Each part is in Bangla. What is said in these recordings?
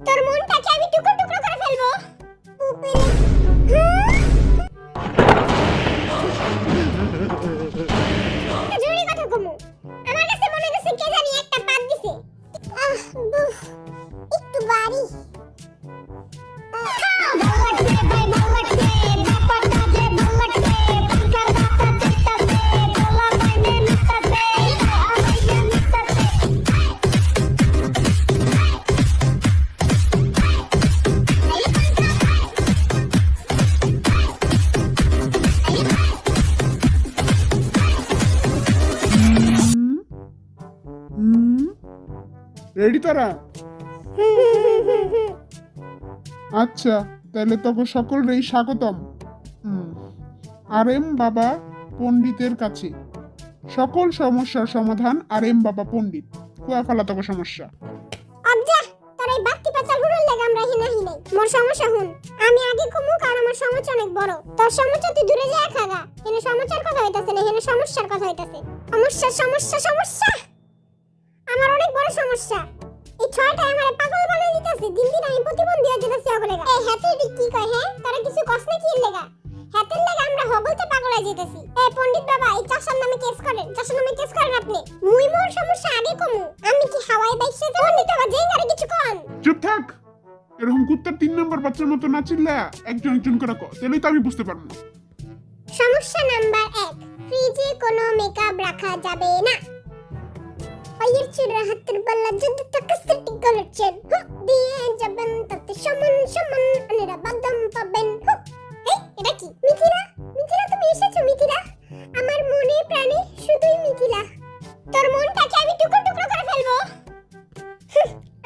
তোর মনটাকে আমি টুকরো টুকরো করে ফেলবো। জোরে কথা কমু। আমার কাছে মনে হচ্ছে কে জানি একটা পাত দিছে। একটু বাড়ি। রেডি তারা? আচ্ছা, তাহলে তোকে সকলেই স্বাগতম আরএম বাবা পণ্ডিতের কাছে। সকল সমস্যার সমাধান আরএম বাবা পণ্ডিত। কুয়া ফেলা তোকে সমস্যা। আজ্জা, তোর এই বাক্তি পাচাল হুড়ুর লাগা আমরা হিনাহি নাই। মোর সমস্যা হুন। আমি আগে কমু কারণ আমার সমস্যা অনেক বড়। তোর সমস্যা তুই দূরে যা খাগা। এনে সমস্যার কথা হইতাছে না, এনে সমস্যার কথা হইতাছে। সমস্যা সমস্যা সমস্যা। আমার অনেক বড় সমস্যা। এই ছয়টা আমারে পাগল বানাই দিতেছে। দিন দিন আমি প্রতিবন্ধী হয়ে যেতেছি আগলেগা। এই হাতে কি কয় হ্যাঁ? তারা কিছু কস না কি লাগা? হাতের লাগা আমরা হগলতে পাগল হয়ে যেতেছি। এই পণ্ডিত বাবা, এই চাষার নামে কেস করেন। চাষার নামে কেস করেন আপনি। মুই মোর সমস্যা আগে কমু। আমি কি হাওয়ায় বাইসে যাব? পণ্ডিত বাবা যেই গারে কিছু কোন। চুপ থাক। এরকম কুত্তার 3 নম্বর বাচ্চার মতো না চিল্লা একজন একজন করে কর, তাহলেই তো আমি বুঝতে পারবো। সমস্যা নাম্বার 1, ফ্রিজে কোনো মেকআপ রাখা যাবে না। পায়ের চূড়া হাতের বালা যদি থাকে সেটি করেছেন দিয়ে যাবেন তাতে সমান সমান আনেরা বাদাম পাবেন। এই এটা কি? মিথিলা, মিথিলা তুমি এসেছো? মিথিলা, আমার মনে প্রাণে শুধুই মিথিলা। তোর মনটাকে আমি টুকরো টুকরো করে ফেলবো।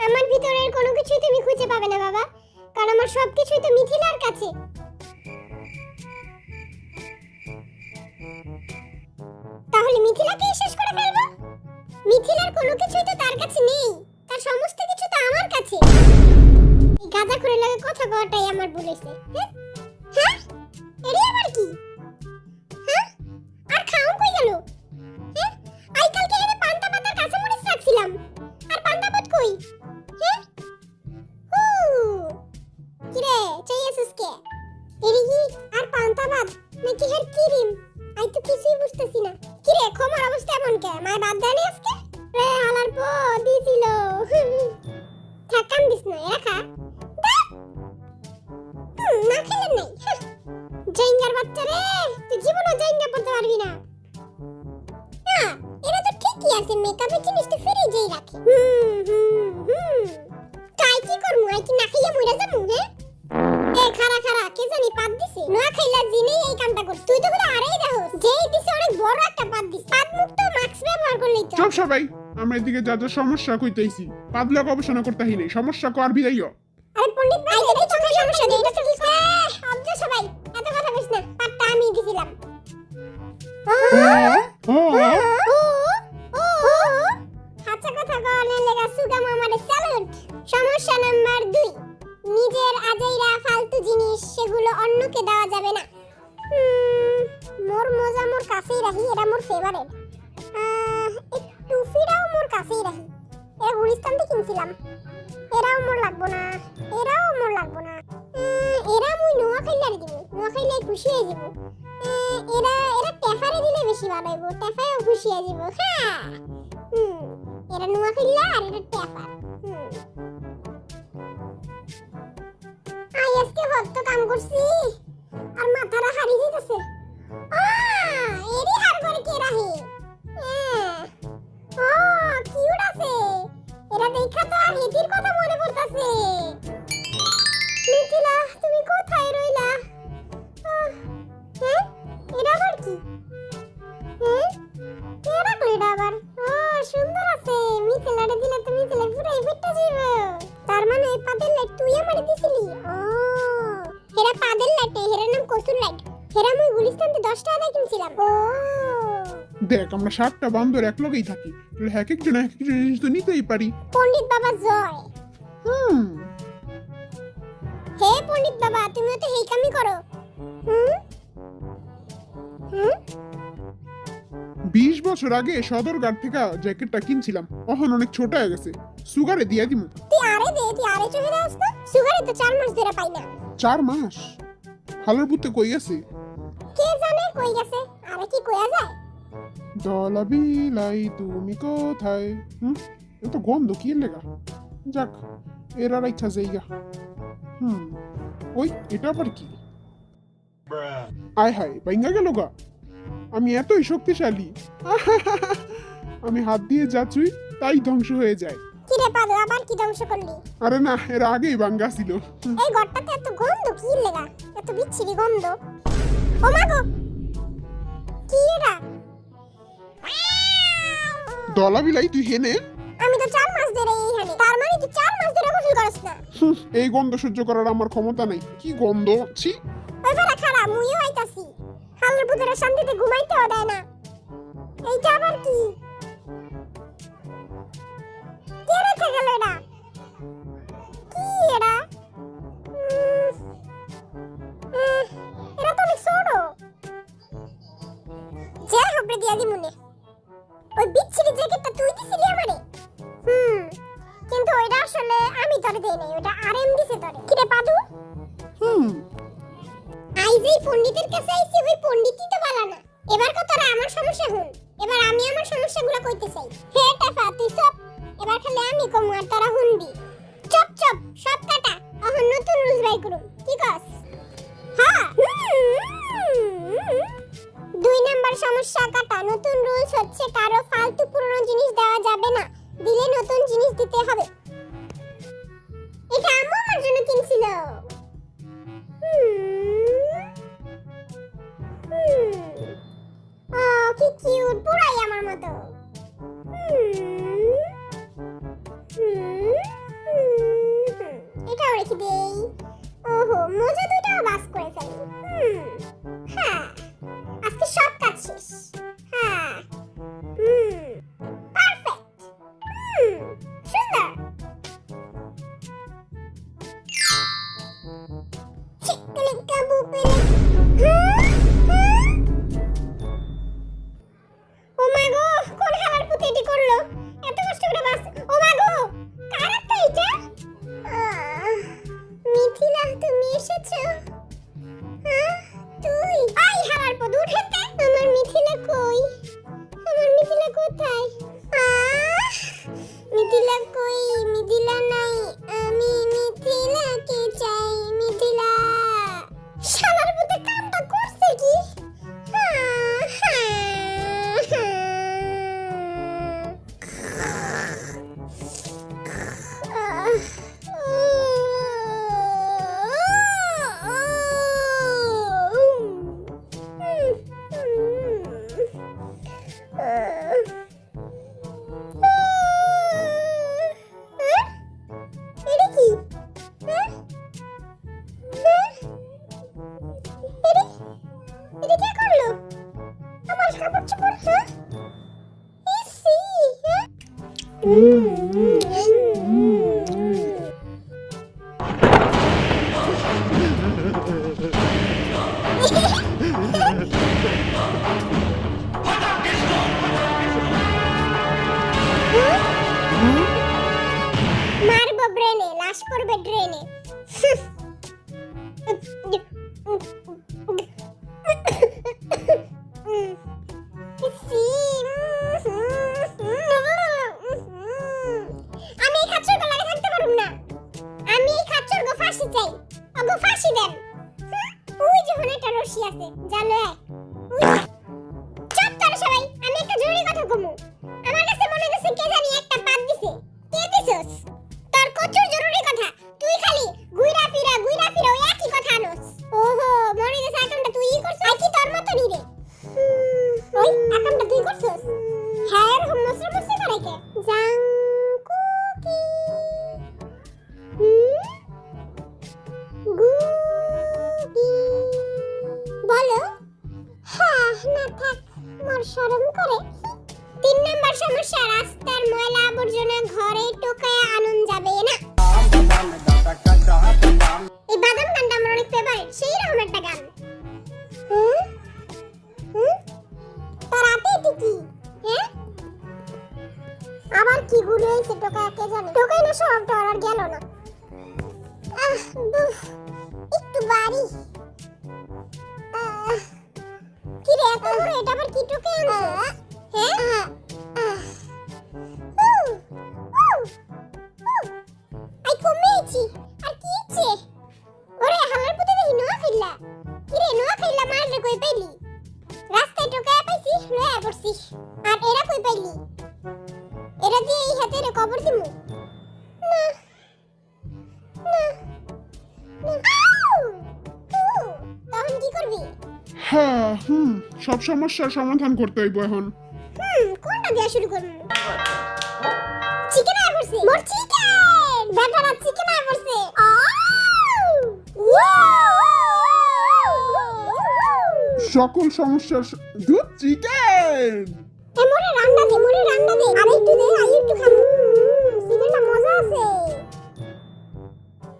আমার ভিতরের কোনো কিছুই তুমি খুঁজে পাবে না বাবা, কারণ আমার সবকিছুই তো মিথিলার কাছে। তাহলে মিথিলাকে শেষ করে ফেলবো? মিথিলার কোনো কিছুই তো তার কাছে নেই, তার সমস্ত কিছু তো আমার কাছে। এই গাঁজা করে লাগে কথা কওয়াটাই আমার ভুল হইছে। হ্যাঁ, এরি আবার কি? হ্যাঁ, আর খাও কই গেল? হ্যাঁ, আই কালকে এনে পান্তা পাতার কাঁচা মরিচ রাখছিলাম, আর পান্তা ভাত কই? হ্যাঁ, হু কি রে চাইছিস কে? এরি কি আর পান্তা ভাত নাকি হের ক্রিম? আই তো কিছুই বুঝতেছি না। কি রে খমার অবস্থা এমন কে? মায় বাদ দেয়নি আজকে? রে হালার পো দিছিল। থাকাম দিস না রাখা। না খেলে নাই। জাইঙ্গার বাচ্চা রে, তুই জীবনে জাইঙ্গা পড়তে পারবি না। হ্যাঁ, এটা তো ঠিকই আছে, মেকআপের জিনিস তো ফ্রিজেই রাখে। তাই কি করমু? আই কি না খাইয়া মইরা যামু? হ্যাঁ, এ খারা খারা কে জানি পাত দিছে। না খাইলা জিনেই এই কামটা কর। তুই তো বলে আরেই দেখো যেই দিছে অনেক বড় একটা পাত দিছে। পাত মুক্ত মাস্ক ব্যবহার করলেই তো। চুপ সবাই, আমরা এদিকে যা যা সমস্যা কইতেইছি পাদলা গবেষণা করতে হই নাই। সমস্যা কর বিদাইও। আরে পণ্ডিত ভাই, এই তো সমস্যা নেই, এটা তো কি করে? আব্দুল সবাই এত কথা কইছ না, পাতটা আমি দিছিলাম। হাতে কথা কওয়ার লাগা সুগাম আমারে স্যালুট। সমস্যা নাম্বার 2, নিজের আজাইরা ফালতু জিনিস সেগুলো অন্যকে দেওয়া যাবে না। মোর মজা মোর কাছেই রাখি, এটা মোর ফেভারিট। এই টুফিটাও মোর কাছেই রাখি, এটা গুলিস্তান থেকে কিনছিলাম। এরাও মোর লাগবো না, এরাও মোর লাগবো না। এরা মুই নোয়াখাইলারে দিব, নোয়াখাইলাই খুশি হয়ে যাব। এরা এরা টেফারে দিলে বেশি ভালো হইব, টেফায়ও খুশি হয়ে যাব। হ্যাঁ, এরা নোয়াখাইলা আর এরা টেফা। আই আজকে হত কাম করছি আর মাথাটা হারি যাইতেছে। এরি হার করে কে রাহে? কিউট আছে। এরা দেখা তো আর হেতির কথা মনে পড়তাছে। মিথিলা, তুমি কোথায় রইলা? হ্যাঁ, এটা আবার কি? হ্যাঁ, কে রাখলো এটা আবার? সুন্দর আছে। মিথিলারে দিলে তো মিথিলা পুরাই ফিটটা যাইব। তার মানে পাদের লাইট তুই আমারে দিছিলি? হেরা পাদের লাইট, হেরার নাম কসুর লাইট। হেরা মুই গুলিস্তান থেকে 10 টাকা দিয়ে কিনছিলাম। দেখ, আমরা 7টা বান্দর এক লগেই থাকি, তাহলে এক একজন এক একজন জিনিস তো নিতেই পারি। পণ্ডিত বাবা জয়। হে পণ্ডিত বাবা, তুমিও তো এই কামই করো। 20 বছর বছর আগে সদরঘাট থেকে জ্যাকেটটা কিনছিলাম, এখন অনেক ছোট হয়ে গেছে, সুগারে দিয়ে দিমু। তুই আরে দে, তুই আরে চলে যাস না, সুগারে তো 4 মাস ধরে পাই না। 4 মাস? হালার পুতে কই গেছে? কে জানে কই গেছে, আরে কি কইয়া যায়। দলা বিলাই তুমি কোথায়? এত গন্ধ কি লেগা? যাক, এর আর ইচ্ছা যাইগা। ওই এটা আবার কি? আয় হায়, ভাঙ্গা গেল গা। আমি এতই শক্তিশালী। আমি হাত দিয়ে যা চুই তাই ধ্বংস হয়ে যায়। কি রে পাদু, আবার কি ধ্বংস করলি? আরে না, এর আগেই ভাঙ্গা ছিল। এই ঘরটাতে এত গন্ধ কি লেগা, এত বিচ্ছিরি গন্ধ। ও মা গো, কি এটা? দলা বিলাই তুই হেনে? আমি তো 4 মাস ধরে এইখানে, তার মানে তুই 4 মাস ধরে গোসল করছ না? এই গন্ধ সহ্য করার আমার ক্ষমতা নাই। কি গন্ধ, ছি। ওই বেলা খারাপ, মুইও আইতাছি। হালের পুতেরা শান্তিতে ঘুমাইতেও দেয় না। এইটা আবার কি? কে রেখে গেল এটা? কি এটা? এটা তো অনেক ছোট। যে হবে দিয়া দি মনে। ওই বিচ্ছিরি জ্যাকেটটা তুই দিছিলি আমারে? কিন্তু ওইটা আসলে আমি তোরে দেই নাই, ওটা আরএম দিছে তোরে। কি রে পাদু? আইজেই পণ্ডিতের কাছে আইছি, ওই পণ্ডিতই তো বলা না। এবার কথাটা আমার সমস্যা হল, এবার আমি আমার সমস্যাগুলো কইতে চাই। হে টাফা তুই সব, এবার খালি আমি কম আর তারা হুন্ডি। চপ চপ সব কাটা, এখন নতুন রুলস বাই করুম। কি কস? হ্যাঁ। 2 নাম্বার সমস্যা কাটা। নতুন রুলস হচ্ছে কারো ফালতু পুরনো জিনিস দেওয়া যাবে না, দিলে নতুন জিনিস দিতে হবে। এটা আম্মু আমার জন্য কিনছিল। কি কিউট, পুরাই আমার মতো। এটাও রেখে দেই। ওহো, মোজা দুইটাও বাস করে ফেলি। হ্যাঁ, আজকে সব কাজ শেষ। হ্যাঁ, পারফেক্ট, সুন্দর। চিকলি কাবু পেলে। ও মা গো, কোন হালার পুতে এটি করলো? এত কষ্ট করে বাস। ও মা গো, কার একটা এটা? মিথিলা, তুমি এসেছো? হ্যাঁ, তুই? আই হালার পুত, উঠেতে। আমার মিথিলা কই? আমার মিথিলা কোথায়? মিথিলা কই? মিথিলা নাই, আমি মিথিলাকে চাই। মিথিলা শালার পুতে কামটা করছে কি? এটা কি? এটা কে করলো? আমার কাপড় চোপড়, হ্যাঁ? ইসি, হ্যাঁ? মারবো ব্রেনে, লাশ পড়বে ড্রেনে। আমি এই খাচ্চর গলায় থাকতে পারুম না। আমি এই খাচ্চর গো ফাঁসি চাই। ওগো ফাঁসি দেন। ওই যে ওখানে একটা রশি আছে, জানো? চুপ করো সবাই, আমি একটা জরুরি কথা কমু। আমার কাছে মনে হচ্ছে কে জানি একটা বাদ দিছে। কে দিছস? তোর কচুর জরুরি কথা, তুই খালি গুইরা ফিরা ওই একই কথা আনস। ওহো, মনে গেছে আকামটা তুইই করছস। আই কি তোর মতো নি রে? ওই আকামটা তুই করছস? হ্যাঁ, এরকম মশরা করে কে? জাংকুকি। গুকি। বলো। হ্যাঁ, না থাক, মোর শরম করে। 3 নাম্বার সমস্যা, রাস্তার ময়লা আবর্জনা ঘরে টোকায় আনন যাবে না। একটু বাড়ি কি রে এত বড় এটা আবার কি টুকে আনছিস হ্যাঁ আই কমেছি আর কি ইচ্ছে ওরে হালার পুতে দেখি নোয়া খাইলা কি রে নোয়া খাইলা মারলে কই পাইলি রাস্তায় টোকায় পাইছি লয়া পড়ছি আর এরা কই পাইলি এরা দিয়ে এই হাতে রে কবর দিমু না না তখন কি করবি হ্যাঁ সব সমস্যার সমাধান করতে হইব এখন। কোনটা দিয়ে শুরু করব চিকেন আয় পড়ছে মোর চিকেন বেটারা চিকেন আয় পড়ছে সকল সমস্যার দুধ চিকেন। মোরে রান্না দে আর একটু দে আর একটু খাবো চিকেনটা মজা আছে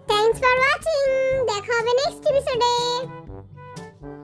থ্যাঙ্কস ফর ওয়াচিং দেখা হবে নেক্সট এপিসোডে।